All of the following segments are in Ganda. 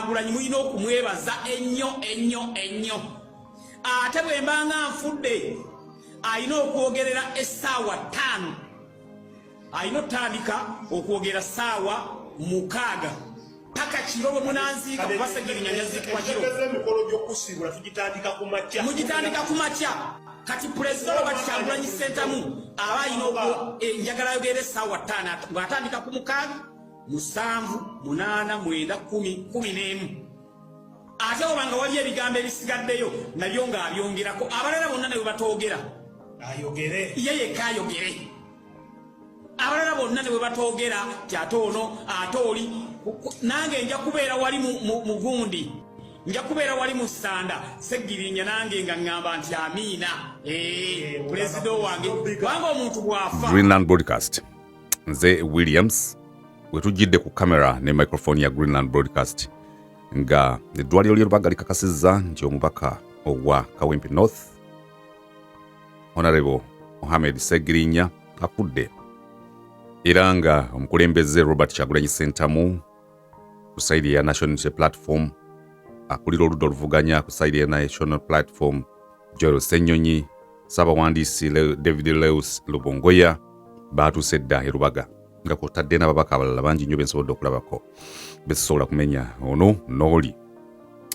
Kyagulanyi mulina okumwebaza ennyo. Ate bwe mbanga nfudde alina okwogerera essaawa 5. Alina otandika okwogera ssaawa 6 paka kiro bwe munanziika kuba Ssegirinya yazikwa kiro. Mugitandika ku makya. Kati Pulezidenti Robert Kyagulanyi Ssentamu aba alina njagala ayogera essaawa 5 ng'atandika ku 6, 7, 8, 9, 10, 11. Ate obanga wali ebigambo ebisigaddeyo nabyo ng'abyongerako. Abalala bonna ne bwe batoogera ayogere ye yekka ayogere. Abalala bonna ne bwe batoogera ate ono ate oli. Nange nja kubeera wali mu gundi, nja kubeera wali mu ssanda Ssegirinya nange nga ŋŋamba nti amiina pulezidenti wange kubanga omuntu bw'afa. Greenland Broadcast nze Williams we tujjidde ku kamera ne microphone ya Greenland Broadcast nga eddwaliro ly'Olubaga likakasizza nti omubaka owa Kawempe North Honorable Mohamed Ssegirinya afudde era nga omukulembeze Robert Kyagulanyi Ssentamu ku sayidi ya National Unity Platform akulira oludda oluvuganya ku sayidi ya National Platform Joel Ssenyonyi Ssaabawandiisi David Leus Lubongoya baatuuse dda e Lubaga nga kw'otadde n'ababaka abalala bangi nnyo bensobodde okulabako besobola kumenya ono n'oli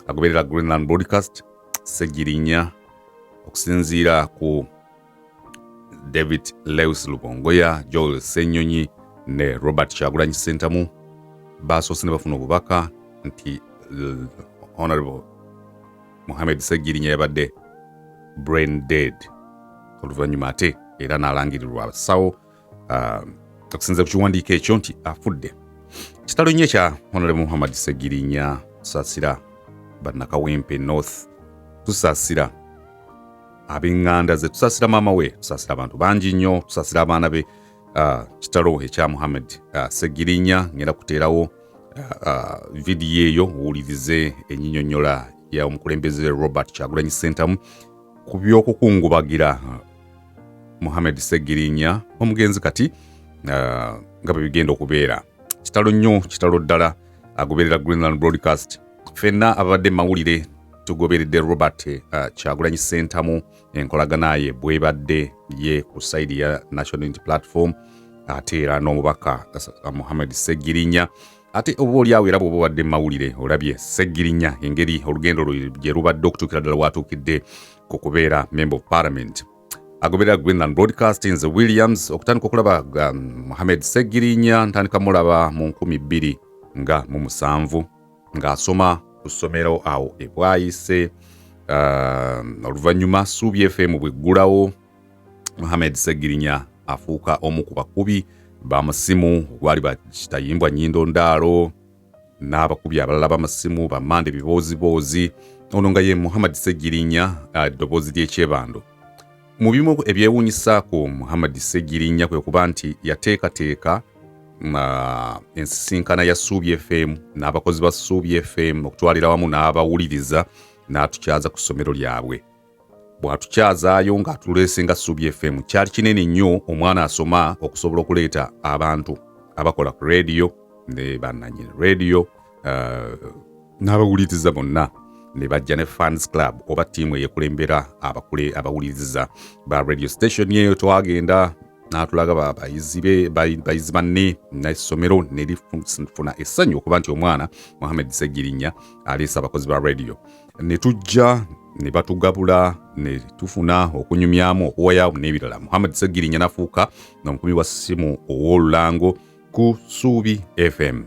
agoberera Greenland Broadcast Ssegirinya okusinziira ku David Leus Lubongoya, Joel Ssenyonyi ne Robert Kyagulanyi Ssentamu basoose ne bafuna obubaka nti Honorable Mohamed Ssegirinya yabadde brain dead oluvannyuma ate era n'alangirirwa abasawo okusinziira ku kiwandiiko ekyo nti afudde. Kitalo nnyo ekya Honorable Mohamed Ssegirinya tusaasira bannakawempe North, tusaasira ab'eŋŋanda ze, tusaasira maama we, tusaasira abantu bangi nnyo, tusaasira abaana be. Kitalo ekya Mohamed Ssegirinya ngenda kuteerawo vidiyo eyo owulirize ennyinyonnyola ya omukulembeze Robert Kyagulanyi Ssentamu ku by'okukungubagira Mohamed Ssegirinya omugenzi kati nga bwe bigenda okubeera. Kitalo nnyo, kitalo ddala agoberera Greenland Broadcast. Ffenna abadde mawulire tugoberedde Robert Kyagulanyi Ssentamu enkolagana ye bwebadde ye ku sayidi ya National Unity Platform ate era n'omubaka Mohamed Ssegirinya. Ate oba oliawo era bw'oba obadde mawulire olabye Ssegirinya engeri olugendo gye lubadde okutuukira ddala watuukidde ku kubeera Member of Parliament. Agoberera Greenland Broadcast nze Williams okutandika okulaba Mohamed Ssegirinya ntandika mulaba mu 2007 ng'asoma ku ssomero awo e Bwayise. Oluvannyuma Ssuubi FM bweggulawo Mohamed Ssegirinya afuuka omu ku bakubi b'amasimu gwali bakitayimbwa Nnyindo Ndaalo n'abakubi abalala b'amasimu bammande biboozi ono nga ye Mohamed Ssegirinya eddoboozi ly'ekyebando. Mu bimu ebyewuunyisaako Mohamed Ssegirinya kwe kuba nti yateekateeka ensisinkana ya Ssuubi FM n'abakozi ba Ssuubi FM okutwalira wamu n'abawuliriza n'atukyaza ku ssomero lyabwe. Bw'atukyazaayo ng'atuleese nga Ssuubi FM kyali kinene nnyo omwana asoma okusobola okuleeta abantu abakola ku radio ne bannannyini radio n'abawuliriza bonna ne bajja ne fans club oba ttiimu eyekulembera abawuliriza ba radio station yeyo. Twagenda n'atulaga bayizi banne n'essomero ne lifuna essanyu okuba nti omwana Mohamed Ssegirinya aleese abakozi ba radio. Ne tujja ne batugabula ne tufuna okunyumyamu okuwayaawo n'ebirala. Mohamed Ssegirinya nafuuka n'omukubi wa ssimu ow'olulango ku Ssuubi FM.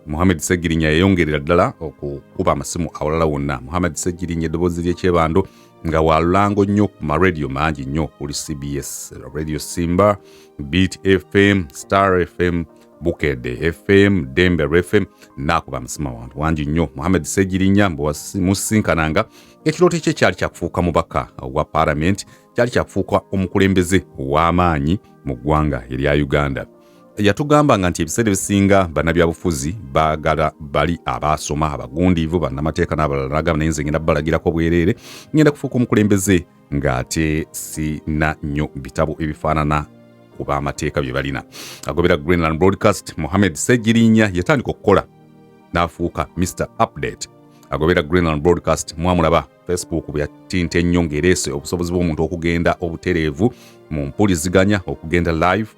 Mohamed Ssegirinya yayongerera ddala okukuba amasimu awalala wonna. Mohamed Ssegirinya eddoboozi ly'ekyebando nga walulango nnyo ku maradio mangi nnyo kuli CBS, Radio Simba, Beat FM, Star FM, Bukedde FM, Denver FM n'akuba amasimu awantu wangi nnyo. Mohamed Ssegirinya musinkananga ekirooto kye kyali kyakufuuka mubaka wa Parliament, kyali kyakufuuka omukulembeze w'amaanyi mu ggwanga erya Uganda. Yatugamba nga nti ebiseera ebisinga bannabyabufuzi baagala bali abaasoma abagundiivu bannamateeka n'abalala n'agamba naye nze ngenda balagirako bwereere ngenda kufuuka omukulembeze ng'ate sina nnyo bitabo ebifaanana ku b'amateeka bye balina. Agobera Greenland Broadcast Mohamed Ssegirinya yatandika okukola n'afuuka Mr Update. Agobera Greenland Broadcast mwamulaba Facebook byatinta ennyo ng'ereese obusobozi bw'omuntu okugenda obutereevu mu mpuliziganya okugenda live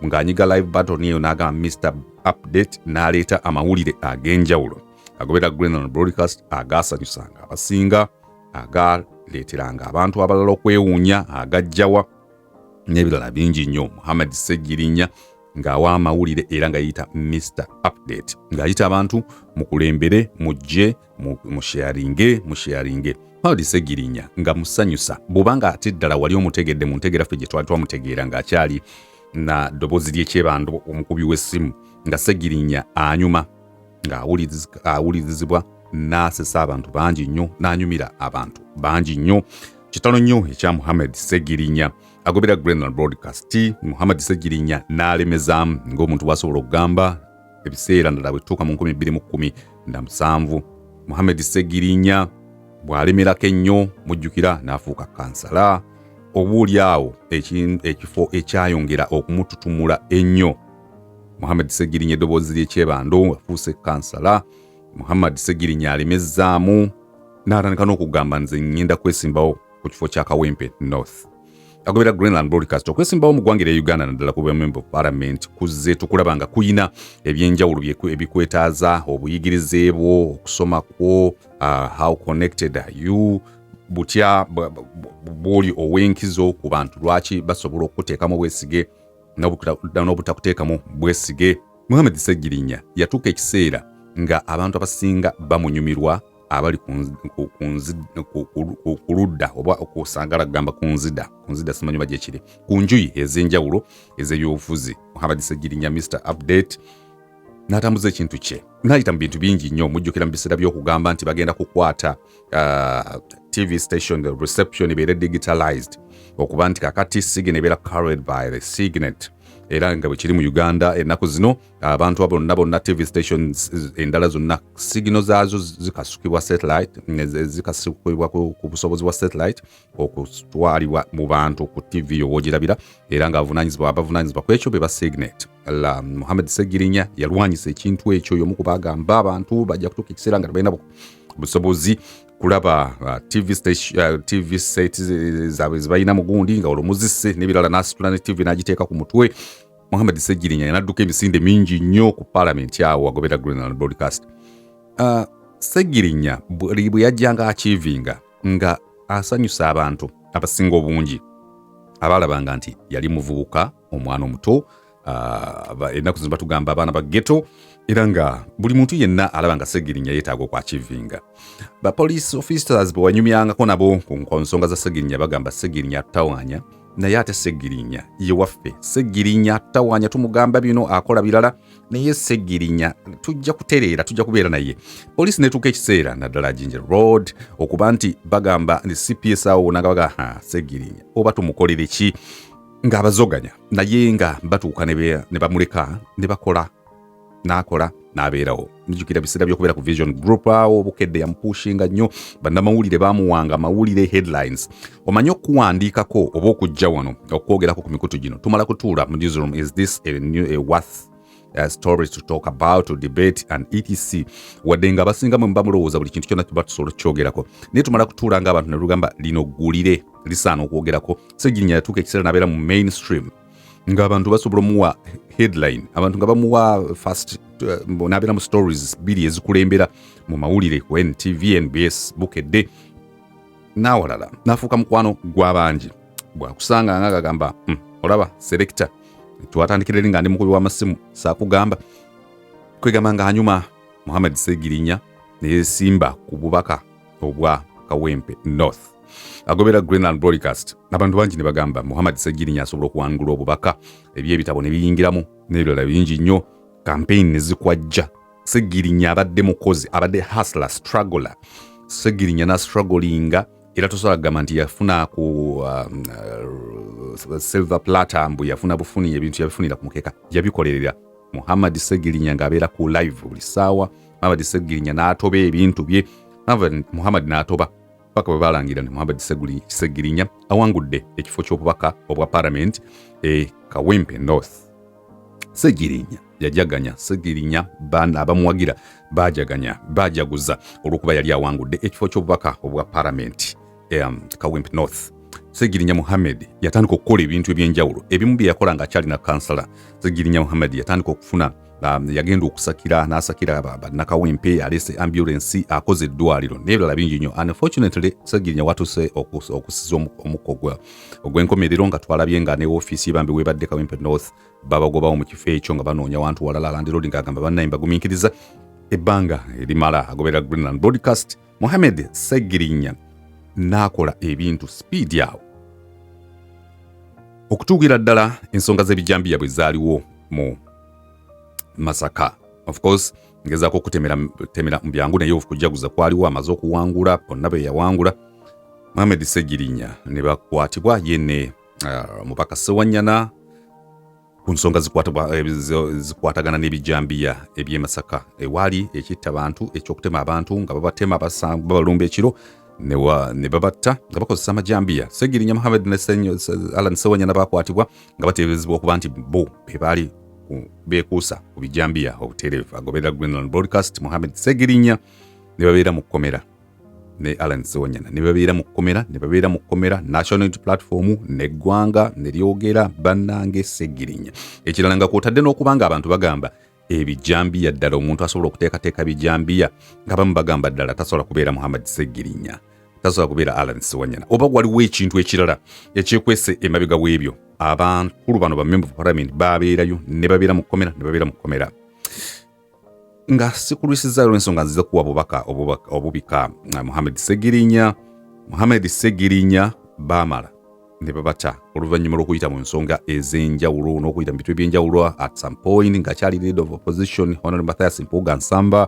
ng'anyiga live button eyo n'agamba Mr Update n'aleeta amawulire ag'enjawulo. Agobera Greenland Broadcast agaasanyusanga abasinga, agaleeteranga abantu abalala okwewuunya, agajjawa n'ebirala bingi nnyo. Muhammad Ssegirinya ng'awa amawulire era nga yita Mr Update ng'ayita abantu mukulembere mujje musharinge. Muhammad Ssegirinya nga musanyusa bw'obanga ate ddala wali omutegedde mu ntegera ffe gye twali twamutegeera ng'akyali na ddoboozi ly'ekyebando omukubi w'essimu nga Ssegirinya anyuma ng'awulirizibwa n'asesa abantu bangi nnyo n'anyumira abantu bangi nnyo. Kitalo nnyo ekya Muhammad Ssegirinya. Agobera Greenland Broadcast Muhammad Ssegirinya n'alemezaamu ng'omuntu bw'asobola okugamba ebiseera ndala bwe tutuuka mu 2017 Muhammad Ssegirinya bw'alemerako ennyo mujjukira n'afuuka kansala. Obuulyawo ekifo ekyayongera okumututumula ennyo. Muhammad Ssegirinya eddoboozi ly'ekyebando afuuse kansala. Muhammad Ssegirinya alemezaamu n'atandika n'okugamba nze ngenda kwesimbawo ku kifo kya Kawempe North. Agobera Greenland Broadcast okwesimbawo mu ggwanga lya Uganda naddala ku Member of Parliament kuzze tukulaba nga kuyina ebyenjawulo ebikwetaaza obuyigirize bwo okusoma kwo, how connected are you, butya bw'oli ow'enkizo ku bantu lwaki basobola okuteekamu bwesige n'obutakuteekamu bwesige. Muhammad Ssegirinya yatuuka ekiseera nga abantu abasinga bamunyumirwa abali ku ludda oba okusangala kugamba ku nzida simanyi baje kiri ku njuyi ez'enjawulo ez'ebyobufuzi. Muhammad Ssegirinya Mr Update n'atambuza ekintu kye n'ayita mu bintu bingi nnyo mujjukira mu biseera by'okugamba nti bagenda kukwata TV station the reception ebeera digitalized okuba nti kakati signal ebeera carried by the signet era nga bwe kiri mu Uganda ennaku zino abantu bonna TV stations endala zonna signal zaazo zikasukibwa satellite zikasukibwa ku busobozi bwa satellite okutwalibwa mu bantu ku TV owogirabira era nga abavunaanyizibwa ku ekyo be ba signet. Muhammad Ssegirinya yalwanyisa ekintu ekyo y'omu ku bagamba abantu bajja kutuuka ekiseera nga tebalina busobozi kulaba TV sets zaabwe zibalina mu gundi nga olwo muzisse n'ebirala n'asitula ne TV n'agiteeka ku mutwe. Muhammad Ssegirinya yanadduka emisinde mingi nnyo ku Parliament awo agobera Greenland Broadcast. Ssegirinya bwe yajjanga achievinga nga asanyusa abantu abasinga obungi abalabanga nti yali muvubuka omwana omuto ennaku zino batugamba abaana ba ghetto era nga buli muntu yenna alaba nga Ssegirinya yeetaaga okwachivinga. Ba police officers bwe wanyumyangako nabo ku nsonga za Ssegirinya bagamba Ssegirinya atawaanya naye ate Ssegirinya ye waffe. Ssegirinya atawaanya tumugamba bino akola birala naye Ssegirinya tujja kutereera tujja kubeera naye. Police netuuka ekiseera naddala Ginger Road okuba nti bagamba ndi CPS awo nagabaga Ssegirinya oba tumukolere ki ng'abazoganya naye nga batuuka ne bamuleka ne bakola n'akola n'abeerawo. Nijjukira biseera by'okubeera ku Vision Group awo obukedde yamupushinga nnyo bannamawulire baamuwanga amawulire headlines. Omanyi okuwandiikako oba okujja wano okwogerako ku mikutu gino tumala kutuula mu newsroom is this a worth stories to talk about to debate and etc wadde nga abasingamu mbamulowooza buli kintu kyonna batusobola okukyogerako naye tumala kutuula ng'abantu ne lugamba lino ggulire lisaana okwogerako. Ssegirinya yatuuka ekiseera n'abeera mu mainstream ng'abantu basobola omuwa headline abantu nga bamuwa fast n'abeera mu stories bbiri ezikulembera mu mawulire ku NTV NBS bukedde n'awalala n'afuuka mukwano gw'abangi bwakusanga nga agamba olaba selector tuwatandikira nga ndi mukubi w'amasimu saakugamba kwegamba nga hanyuma Muhammad Ssegirinya ne yeesimba ku bubaka obwa Kawempe North. Agobera Greenland Broadcast abantu bangi ne bagamba Muhammad Ssegirinya asobola okuwangula obubaka eby'ebitabo ne biyingiramu n'ebirala bingi nnyo campaign ne zikwajja. Ssegirinya abadde mukozi abadde hustler struggler. Ssegirinya na strugglinga era tosobola kugamba nti yafuna ku silver platter mbu yafuna bufuni ebintu yabifunira ku mukeeka yabikolerera. Muhammad Ssegirinya ng'abeera ku live buli ssaawa. Muhammad Ssegirinya n'atoba ebintu bye. Muhammad n'atoba paka bwe balangira nti Muhammad Ssegirinya awangudde ekifo ky'obubaka obwa Parliament Kawempe North. Ssegirinya yajaganya Ssegirinya abamuwagira bajaguza olw'okuba yali awangudde ekifo ky'obubaka obwa Parliament Kawempe North. Ssegirinya Muhammad yatandika okukola ebintu eby'enjawulo ebimu bye yakola ng'akyalina kansala. Ssegirinya Muhammad yatandika okufuna yagenda okusakira n'asakira bannakawempe, alese ambulance, akoze eddwaliro n'ebirala bingi nnyo. Unfortunately Ssegirinya watuse okusiza omukko ogw'enkomerero nga twalabye nga ne ofiisi bambi webadde Kawempe North babagobawo mu kifo ekyo nga banoonya wantu walala Land Road ng'agamba bannayi bagumiikiriza ebbanga erimala agoberera Greenland Broadcast. Muhammad Ssegirinya n'akola ebintu speed yawo okutuugira ddala ensonga z'ebijambiya bwe zaaliwo mu Masaka. Of course ngezaako okutemera mu byangu naye okujaguza kwaliwo amaze okuwangula, bonna be yawangula. Muhammad Ssegirinya ne bakwatibwa yenne Omubaka Ssewanyana ku nsonga zikwatagana n'ebijambiya eby'e Masaka ewali ekitta abantu ekyokutema abantu nga babatema babalumba ekiro ne babatta nga bakozesa amajambiya. Ssegirinya Muhammad ne Alan Ssewanyana bakwatibwa nga bateeberezebwa okuba nti bo be baali beekuusa ku bijambiya obutereevu. Agoberera Greenland Broadcast. Muhammad Ssegirinya ne babeera mu kkomera ne Alan Ssewanyana ne babeera mu kkomera National Unity Platform n'eggwanga ne lyogera bannange Ssegirinya. Ekirala nga kwotadde n'okubanga abantu bagamba ebijambiya ddala omuntu asobola okuteekateeka bijambiya nga bamu bagamba ddala tasobola kubeera Muhammad Ssegirinya, tasobola kubeera Alan Ssewanyana. Oba waliwo ekintu ekirala ekyekwese emabega w'ebyo abakulu bano ba Member of Parliament babeerayo ne babeera mu kkomera nga sikulwisiza olw'ensonga nziza kuwa obubika Muhammad Ssegirinya baamala ne babata oluvannyuma lw'okuyita mu nsonga ez'enjawulo n'okuyita mu bitu eby'enjawulo. At some point ng'akyali leader of opposition Honorable Mathias Mpuuga Nsamba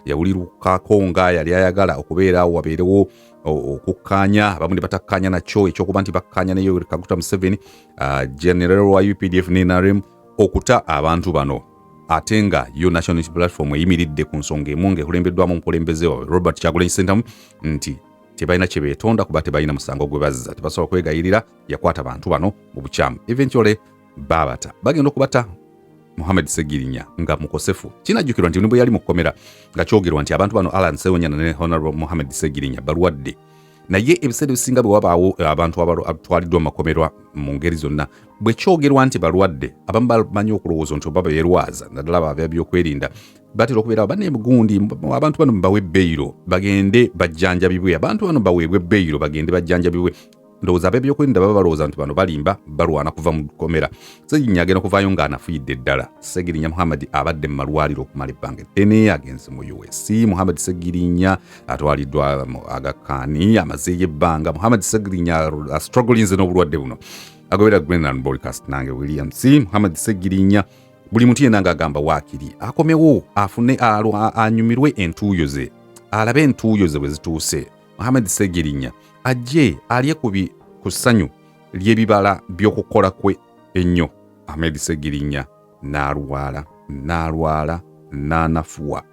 yawulirukako nga yali ayagala okubeera wabeerewo okukkaanya abamu ne batakkaanya nakyo ekyokuba nti bakkaanya ne Yoweri Kaguta Museveni general wa UPDF n'NRM okuta abantu bano, ate nga yo National Unity Platform eyimiridde ku nsonga emu ng'ekulembeddwamu omukulembeze waabwe Robert Kyagulanyi Ssentamu nti tebalina kye beetonda kuba tebalina musango gwe bazza, tebasobola kwegayirira yakwata abantu bano mu bukyamu. Eventually babata bagenda okubata Muhammad Ssegirinya nga mukosefu. Kinajjukirwa nti bwe yali mu kkomera nga kyogerwa nti abantu bano Alan Ssewanyana ne Honorable Muhammad Ssegirinya balwadde, naye ebiseera ebisinga bwe wabaawo abantu abatwaliddwa mu makomera mu ngeri zonna bwe kyogerwa nti balwadde abamu bamanyi okulowooza nti oba beerwaza naddala bava byokwerinda batera okubeera banneemugundi abantu bano bawe beyiro bagende bajjanjabibwe, abantu bano baweebwe beyiro bagende bajjanjabibwe. Ndowooza ab'ebyokwerinda baba balowooza nti bano balimba balwana kuva mu kkomera. Ssegirinya agenda kuvaayo ng'anafuyidde ddala. Ssegirinya Muhammad abadde mu malwaliro okumala ebbanga eddene, agenze mu US. Muhammad Ssegirinya atwaliddwa mu Aga Khan amazeeyo ebbanga. Muhammad Ssegirinya strugglinze n'obulwadde buno. Agoberera Greenland Broadcast nange Williams. Muhammad Ssegirinya buli muntu yenna ng'agamba waakiri akomewo afune anyumirwe entuuyo ze, alabe entuuyo ze bwe zituuse. Muhammad Ssegirinya ajje alye ku ssanyu ly'ebibala by'okukola kwe ennyo. Muhammad Ssegirinya n'alwala n'anafuwa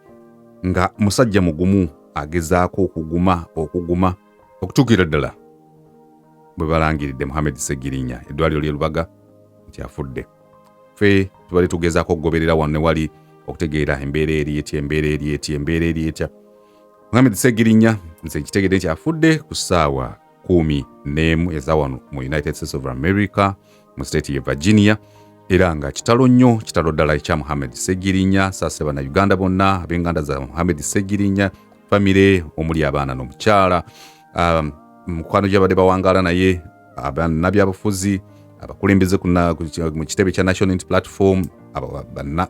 nga musajja mugumu agezaako okuguma okutuukira ddala bwe balangiridde Muhammad Ssegirinya eddwaliro ly'e Lubaga nti afudde. Ffe tubali tugezaako okugoberera wano ne wali okutegeera embeera eri etya. Muhammad Ssegirinya nze kitegedde nti afudde ku ssaawa 11 eza wano mu United States of America mu state ye Virginia, era nga kitalo ddala ekya Muhammad Ssegirinya. Saase bana Uganda bonna ab'enganda za Muhammad Ssegirinya famire omuli abaana n'omukyala mukwano gy'abadde bawangaala naye bannabyabufuzi abakulembeze mu kitebe kya National Unity Platform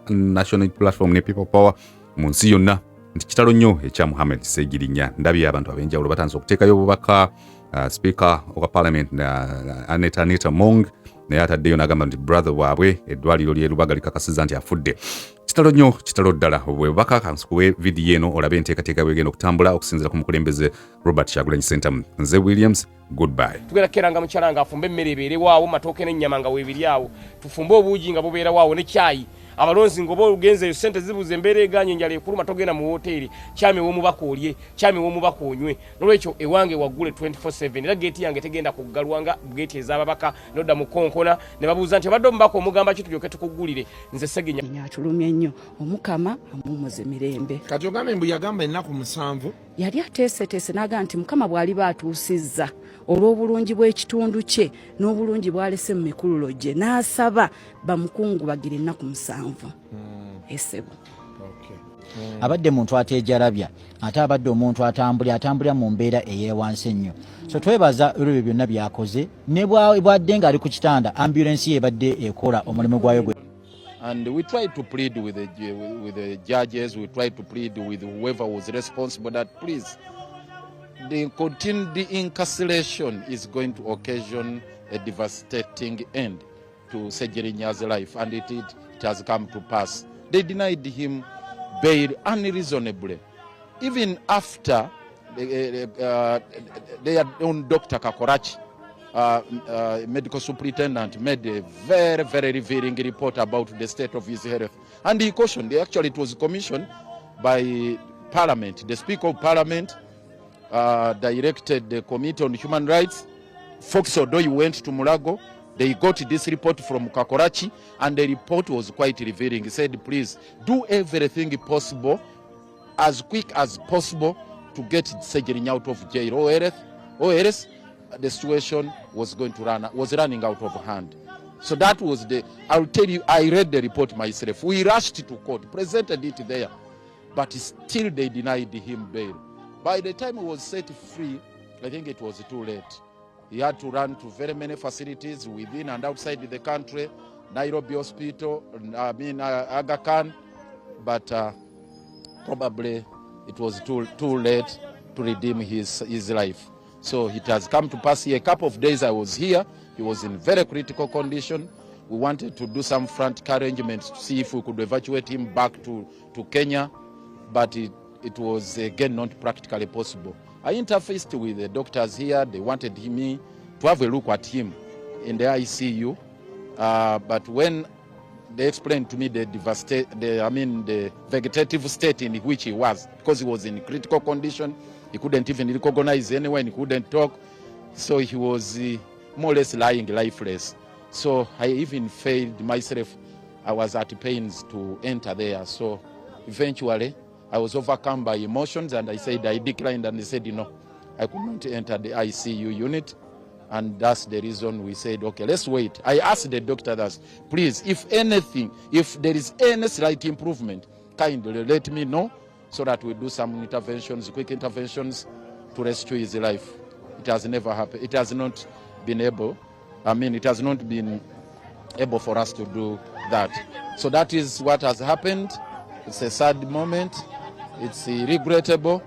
National Unity Platform ne People Power mu nsi yonna nti kitalo nnyo ekya Muhammad Ssegirinya. Ndabye abantu ab'enjawulo batandise okuteekayo obubaka. Speaker wa Parliament Anita Mong naye ataddeyo n'agamba nti brother waabwe eddwaliro ly'e Lubaga likakasizza nti afudde. Kitalo ddala bwe bubaka kansikuwe vidiyo eno olabe enteekateeka bwegenda okutambula okusinziira ku mukulembeze Robert Kyagulanyi Ssentamu. Nze Williams, goodbye. Tugenda keranga mukyala nga afumbe emmere ebeere waawo, matooke n'ennyama nga weebiri awo, tufumbe obuugi nga bubeera waawo ne caayi abalonzi ngobo ugenze sente zibuze mbere eganye njale kuruma togenda mu hoteli kyame Omubaka olye kyame Omubaka onywe nolwekyo ewange wagule 24/7 era gate yange tegenda kugalwanga gate ezababaka nodda mu konkona ne babuuza nti badde Omubaka omugamba kitu joke tukugulire nze Ssegirinya nyatulumye nnyo omukama amumuze mirembe kati ogambe mbu yagamba ennaku 7 yali ateeseteese naga nti mukama bw'ali baatuusizza olw'obulungi bw'ekitundu kye n'obulungi bw'alese mu mikululo gye n'asaba bamukungubagire ennaku 7 esebo abadde muntu ateejalabya ate abadde omuntu atambulira mu mbeera ey'ewansi ennyo so twebaza olw'ebyo byonna byakoze ne bwadde ng'ali ku kitanda ambulance ye ebadde ekola omulimu gwayo gwe. And we tried to plead with the judges, we tried to plead with whoever was responsible that please, the continued incarceration is going to occasion a devastating end to Ssegirinya's life, and it has come to pass. They denied him bail unreasonably. Even after their own Dr. Kakorachi, medical superintendent, made a very, very revealing report about the state of his health. And he cautioned, actually it was commissioned by Parliament. The Speaker of Parliament directed the Committee on Human Rights. Fox Odoi went to Mulago. They got this report from Kakorachi, and the report was quite revealing. He said, please, do everything possible, as quick as possible, to get Ssegirinya out of jail, or else the situation was running out of hand. So that was I'll tell you, I read the report myself. We rushed to court, presented it there, but still they denied him bail. By the time he was set free, I think it was too late. He had to run to very many facilities within and outside the country, Nairobi Hospital, Aga Khan, but probably it was too late to redeem his life. So it has come to pass here. A couple of days I was here. He was in very critical condition. We wanted to do some frantic arrangements to see if we could evacuate him back to Kenya, but it was again not practically possible. I interfaced with the doctors here. They wanted me to have a look at him in the ICU, but when they explained to me the vegetative state in which he was, because he was in critical condition, he couldn't even recognize anyone, he couldn't talk, so he was more or less lying lifeless. So I even failed myself. I was at pains to enter there. So eventually I was overcome by emotions, and I declined, and they said, I could not enter the ICU unit. And that's the reason we said, okay, let's wait. I asked the doctor that, please, if there is any slight improvement, kindly let me know so that we do some interventions, quick interventions to rescue his life. It has never happened. It has not been able, it has not been able for us to do that. So that is what has happened. It's a sad moment. It's regrettable,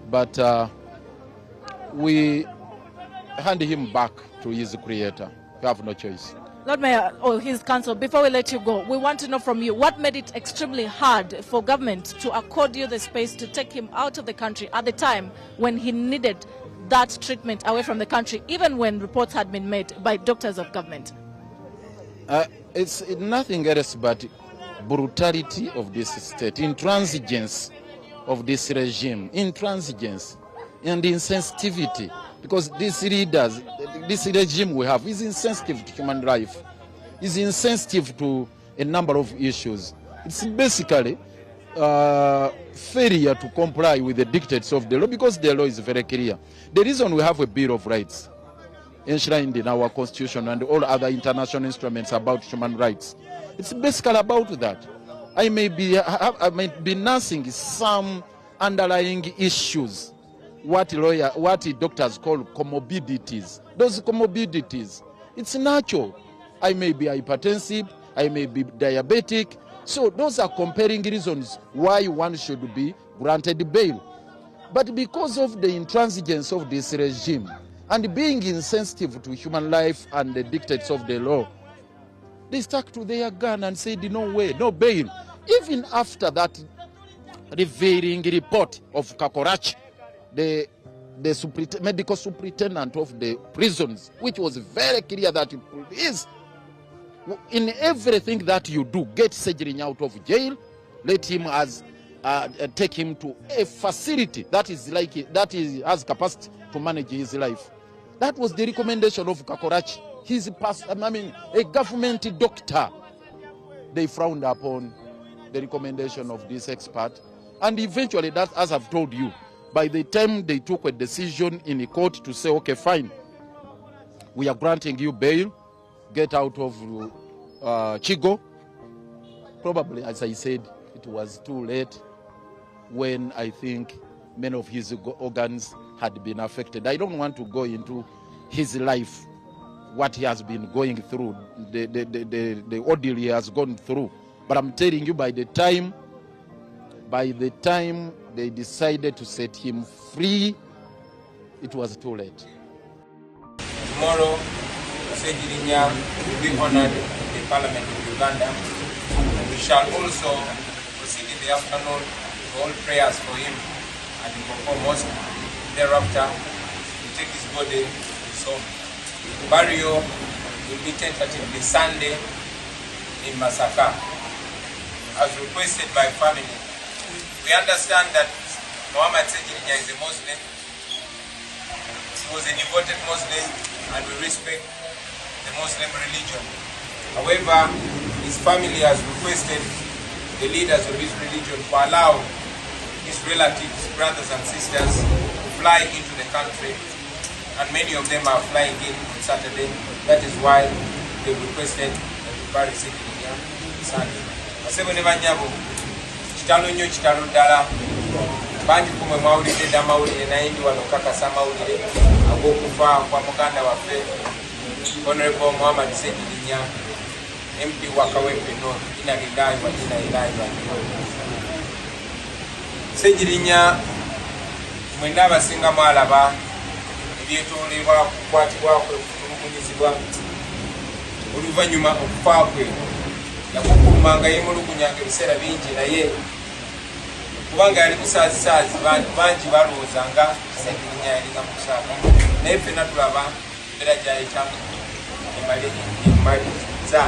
but we hand him back to his creator. We have no choice. Lord Mayor, his counsel, before we let you go, we want to know from you, what made it extremely hard for government to accord you the space to take him out of the country at the time when he needed that treatment away from the country, even when reports had been made by doctors of government? It's nothing else but brutality of this state, intransigence of this regime, intransigence and insensitivity. Because these leaders, this regime we have is insensitive to human life, is insensitive to a number of issues. It's basically failure to comply with the dictates of the law, because the law is very clear. The reason we have a Bill of Rights enshrined in our Constitution and all other international instruments about human rights, it's basically about that. I may be nursing some underlying issues, what doctors call comorbidities. Those comorbidities, it's natural. I may be hypertensive, I may be diabetic. So those are compelling reasons why one should be granted bail. But because of the intransigence of this regime and being insensitive to human life and the dictates of the law, they stuck to their gun and said, no way, no bail. Even after that revealing report of Kakorachi, the medical superintendent of the prisons, which was very clear that please, in everything that you do, get Ssegirinya out of jail, let him take him to a facility that has capacity to manage his life. That was the recommendation of Kakorachi. A government doctor. They frowned upon the recommendation of this expert. And eventually, that, as I've told you, by the time they took a decision in the court to say, okay, fine, we are granting you bail, get out of Chigo. Probably, as I said, it was too late when I think many of his organs had been affected. I don't want to go into his life, what he has been going through, the ordeal he has gone through. But I'm telling you, by the time they decided to set him free, it was too late. Tomorrow, Ssegirinya will be honored in the Parliament of Uganda. We shall also proceed in the afternoon to hold prayers for him at the Boko Mosque. Thereafter, we take his body to his home. Burial will be tentatively Sunday in Masaka, as requested by family. We understand that Muhammad Ssegirinya is a Muslim. He was a devoted Muslim, and we respect the Muslim religion. However, his family has requested the leaders of his religion to allow his relatives, brothers and sisters to fly into the country, and many of them are flying in on Saturday. That is why they requested that we bury Ssegirinya Sunday. Basebo ne banyabo, kitalo nnyo kitalo ddala. Bangi kumwe mwawulidde dda mawulire naye ndi wano kakasa mawulire ag'okufa kwa muganda waffe Honorable Muhammad Ssegirinya, MP wa Kawempe North, ina lillahi wa inna ilaihi raji'un. Ssegirinya mwenna abasinga mwalaba ebyetoolebwa kukwatibwa kwe, okutulugunyizibwa. Oluvannyuma okufa kwe yakukulumanga yeemulugunyanga ebiseera bingi, naye kubanga yali kusaazi bangi balowooza nga Ssegirinya yalinga mu kusaaga, naye ffenna tulaba embeera gy'ayitamu emaliza